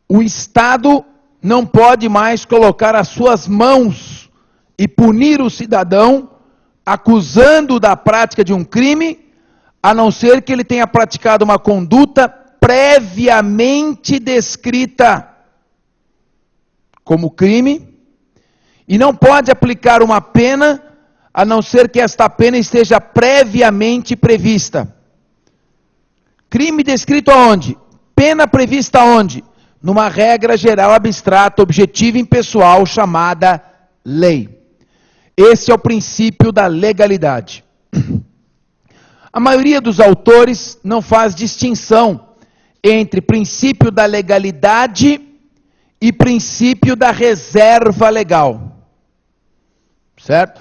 o Estado não pode mais colocar as suas mãos e punir o cidadão, acusando-o da prática de um crime, a não ser que ele tenha praticado uma conduta previamente descrita como crime, e não pode aplicar uma pena, a não ser que esta pena esteja previamente prevista. Crime descrito aonde? Pena prevista aonde? Numa regra geral abstrata, objetiva e impessoal, chamada lei. Esse é o princípio da legalidade. A maioria dos autores não faz distinção entre princípio da legalidade e princípio da reserva legal. Certo?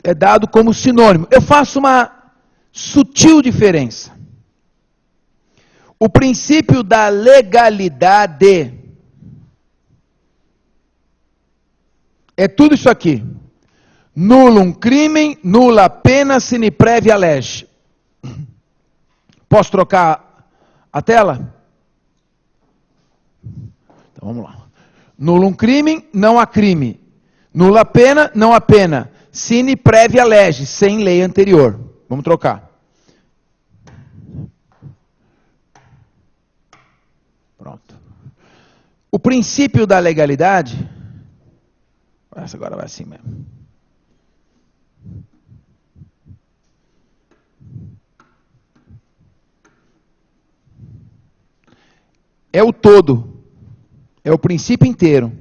É dado como sinônimo. Eu faço uma sutil diferença. O princípio da legalidade é tudo isso aqui. Nullum crimen, nulla pena sine previa lege. Posso trocar a tela? Então vamos lá. Nullum crimen, não há crime. Nulla pena, não há pena. Sine previa lege, sem lei anterior. Vamos trocar. Pronto. O princípio da legalidade, essa agora vai assim mesmo. É o todo, é o princípio inteiro.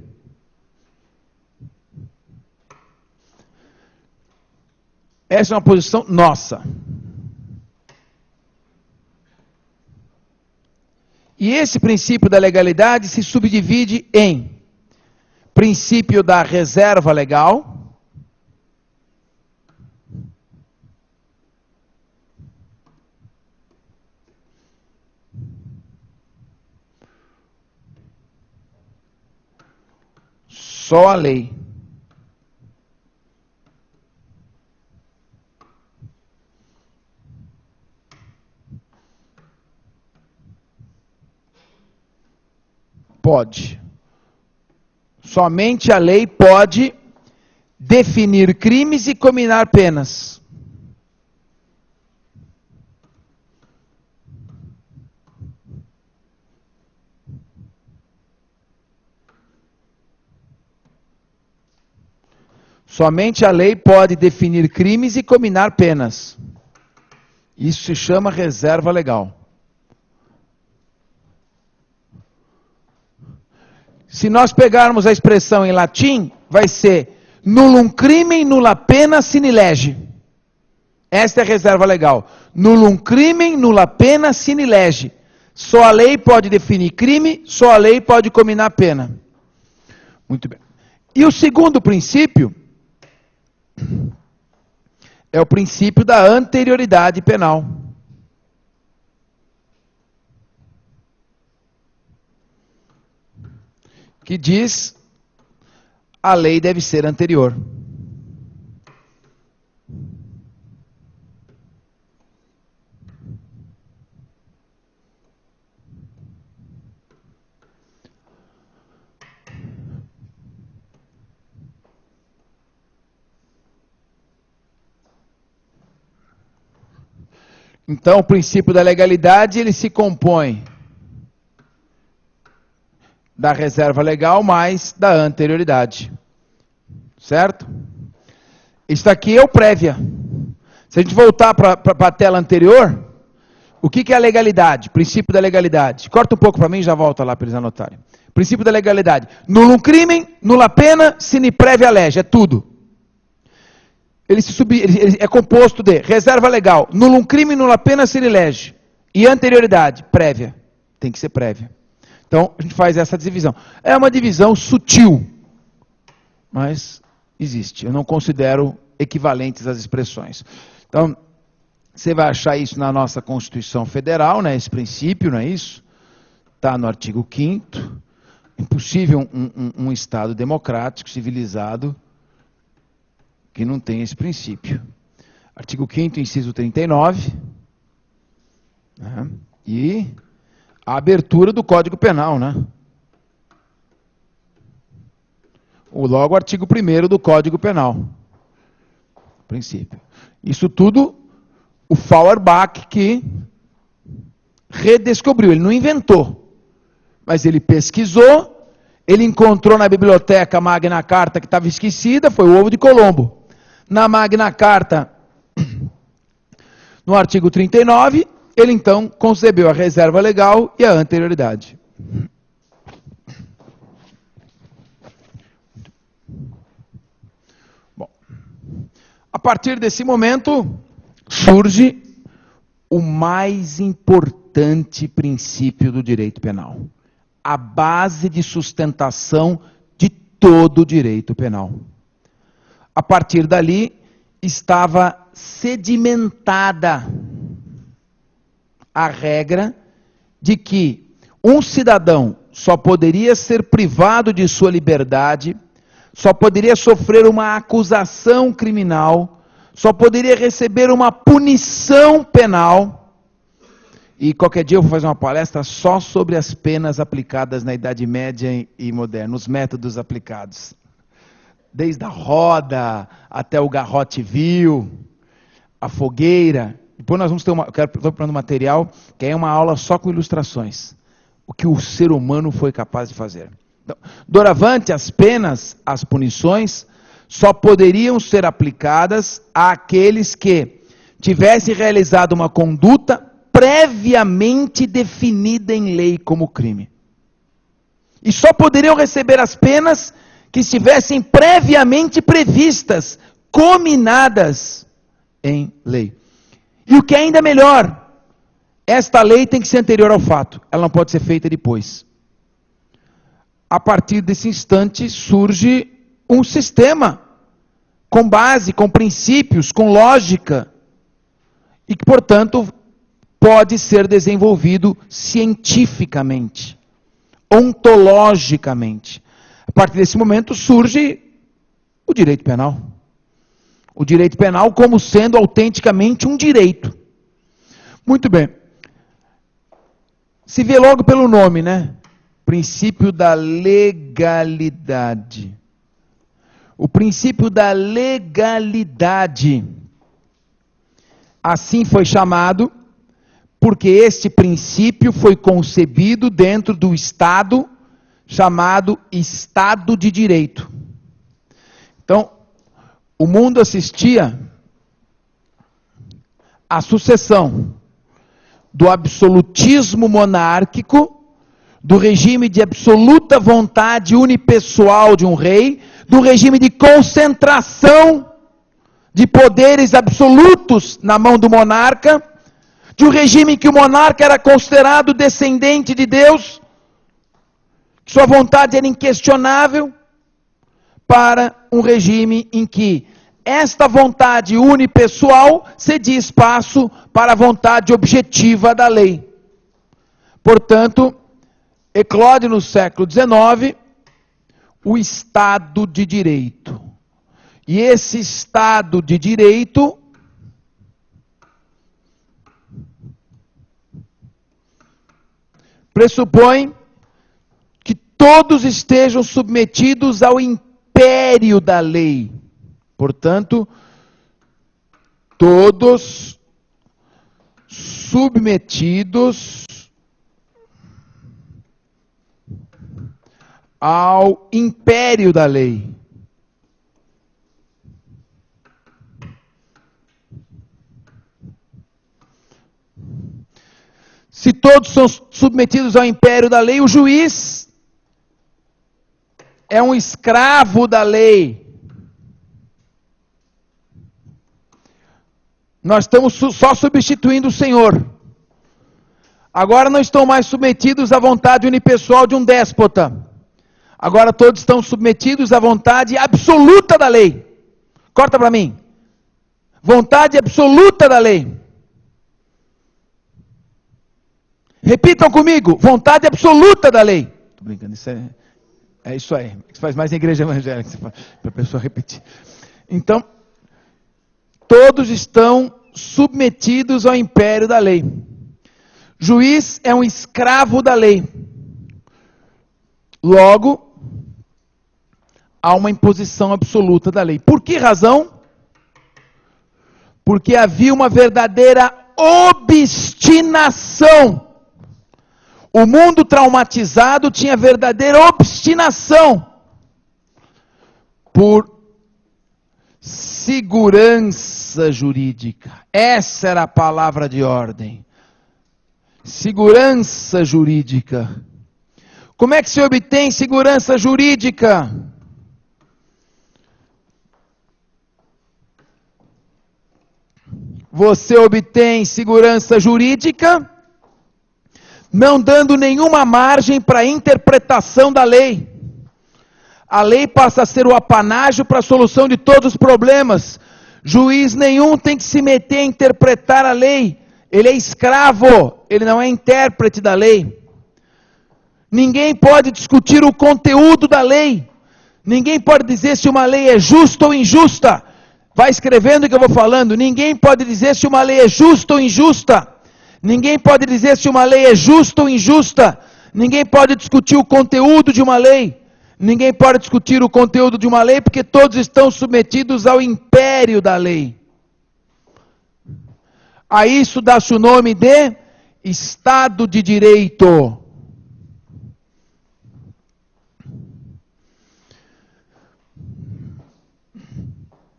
Essa é uma posição nossa. E esse princípio da legalidade se subdivide em princípio da reserva legal, só a lei. Pode. Somente a lei pode definir crimes e combinar penas. Somente a lei pode definir crimes e combinar penas. Isso se chama reserva legal. Se nós pegarmos a expressão em latim, vai ser nullum crimen, nulla pena sine lege. Esta é a reserva legal. Nullum crimen, nulla pena sine lege. Só a lei pode definir crime, só a lei pode combinar pena. Muito bem. E o segundo princípio é o princípio da anterioridade penal. Que diz, a lei deve ser anterior. Então, o princípio da legalidade, ele se compõe da reserva legal mais da anterioridade. Certo? Isso aqui é o prévia. Se a gente voltar para a tela anterior, o que é a legalidade? Princípio da legalidade. Corta um pouco para mim e já volta lá para eles anotarem. Princípio da legalidade. Nullum crimen, nulla pena, sine previa lege. É tudo. Ele é composto de reserva legal, nullum crimen, nulla pena, sine lege. E anterioridade, prévia. Tem que ser prévia. Então, a gente faz essa divisão. É uma divisão sutil, mas existe. Eu não considero equivalentes as expressões. Então, você vai achar isso na nossa Constituição Federal, né? Esse princípio, não é isso? Está no artigo 5º. Impossível um Estado democrático, civilizado, que não tem esse princípio. Artigo 5º, inciso 39. Né? E a abertura do Código Penal, né? Logo o artigo 1º do Código Penal. Princípio. Isso tudo o Feuerbach que redescobriu, ele não inventou, mas ele pesquisou, ele encontrou na biblioteca a Magna Carta que estava esquecida, foi o ovo de Colombo. Na Magna Carta, no artigo 39, ele então concebeu a reserva legal e a anterioridade. Bom, a partir desse momento, surge o mais importante princípio do direito penal. A base de sustentação de todo o direito penal. A partir dali, estava sedimentada a regra de que um cidadão só poderia ser privado de sua liberdade, só poderia sofrer uma acusação criminal, só poderia receber uma punição penal. E qualquer dia eu vou fazer uma palestra só sobre as penas aplicadas na Idade Média e moderna, os métodos aplicados. Desde a roda até o garrote vil, a fogueira. Depois nós vamos ter estou preparando um material que é uma aula só com ilustrações. O que o ser humano foi capaz de fazer. Então, doravante, as penas, as punições, só poderiam ser aplicadas àqueles que tivessem realizado uma conduta previamente definida em lei como crime. E só poderiam receber as penas que estivessem previamente previstas, cominadas em lei. E o que é ainda melhor, esta lei tem que ser anterior ao fato, ela não pode ser feita depois. A partir desse instante surge um sistema com base, com princípios, com lógica, e que, portanto, pode ser desenvolvido cientificamente, ontologicamente. A partir desse momento surge o direito penal. O direito penal como sendo autenticamente um direito. Muito bem. Se vê logo pelo nome, né? Princípio da legalidade. O princípio da legalidade, assim foi chamado, porque este princípio foi concebido dentro do Estado, chamado Estado de Direito. Então, o mundo assistia à sucessão do absolutismo monárquico, do regime de absoluta vontade unipessoal de um rei, do regime de concentração de poderes absolutos na mão do monarca, de um regime em que o monarca era considerado descendente de Deus, que sua vontade era inquestionável, para um regime em que esta vontade unipessoal cedia espaço para a vontade objetiva da lei. Portanto, eclode no século XIX o Estado de Direito. E esse Estado de Direito pressupõe que todos estejam submetidos ao império da lei. Portanto, todos submetidos ao império da lei. Se todos são submetidos ao império da lei, o juiz é um escravo da lei. Nós estamos só substituindo o Senhor. Agora não estão mais submetidos à vontade unipessoal de um déspota. Agora todos estão submetidos à vontade absoluta da lei. Corta para mim. Vontade absoluta da lei. Repitam comigo, vontade absoluta da lei. Estou brincando, é isso aí. Isso faz mais em igreja evangélica, para a pessoa repetir. Então, todos estão submetidos ao império da lei. Juiz é um escravo da lei. Logo, há uma imposição absoluta da lei. Por que razão? Porque havia uma verdadeira obstinação. O mundo traumatizado tinha verdadeira obstinação por segurança jurídica. Essa era a palavra de ordem. Segurança jurídica. Como é que se obtém segurança jurídica? Você obtém segurança jurídica não dando nenhuma margem para a interpretação da lei. A lei passa a ser o apanágio para a solução de todos os problemas. Juiz nenhum tem que se meter a interpretar a lei. Ele é escravo, ele não é intérprete da lei. Ninguém pode discutir o conteúdo da lei. Ninguém pode dizer se uma lei é justa ou injusta. Vai escrevendo o que eu vou falando. Ninguém pode dizer se uma lei é justa ou injusta. Ninguém pode dizer se uma lei é justa ou injusta. Ninguém pode discutir o conteúdo de uma lei. Ninguém pode discutir o conteúdo de uma lei porque todos estão submetidos ao império da lei. A isso dá-se o nome de Estado de Direito.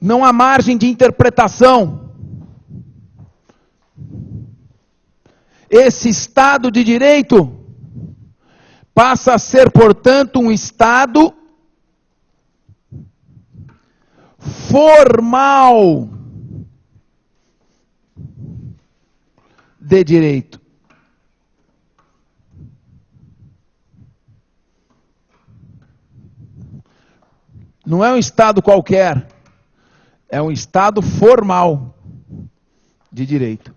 Não há margem de interpretação. Esse Estado de Direito passa a ser, portanto, um Estado formal de direito. Não é um Estado qualquer, é um Estado formal de direito.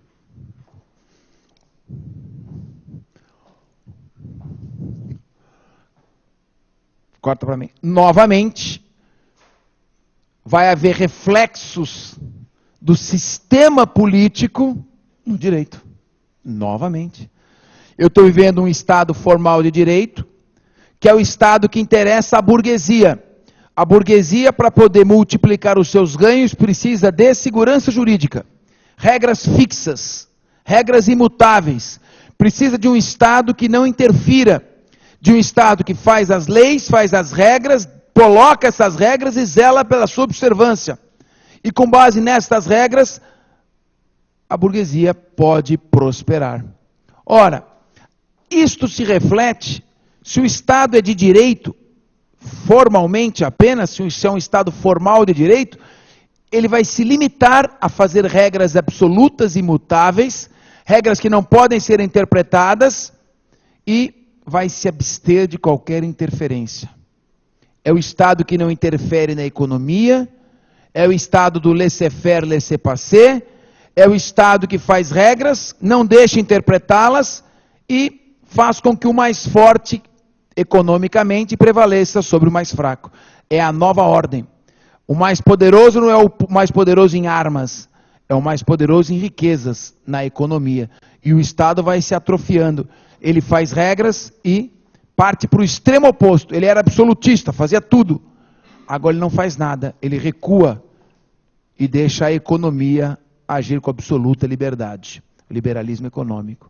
Corta para mim. Novamente, vai haver reflexos do sistema político no direito. Novamente. Eu estou vivendo um Estado formal de direito, que é o Estado que interessa à burguesia. A burguesia, para poder multiplicar os seus ganhos, precisa de segurança jurídica. Regras fixas, regras imutáveis. Precisa de um Estado que não interfira. De um Estado que faz as leis, faz as regras, coloca essas regras e zela pela sua observância. E com base nestas regras, a burguesia pode prosperar. Ora, isto se reflete, se o Estado é de direito, formalmente apenas, se é um Estado formal de direito, ele vai se limitar a fazer regras absolutas e imutáveis, regras que não podem ser interpretadas, e vai se abster de qualquer interferência. É o Estado que não interfere na economia, é o Estado do laissez-faire, laissez-passer, é o Estado que faz regras, não deixa interpretá-las e faz com que o mais forte economicamente prevaleça sobre o mais fraco. É a nova ordem. O mais poderoso não é o mais poderoso em armas, é o mais poderoso em riquezas, na economia. E o Estado vai se atrofiando. Ele faz regras e parte para o extremo oposto. Ele era absolutista, fazia tudo. Agora ele não faz nada, ele recua e deixa a economia agir com absoluta liberdade. Liberalismo econômico.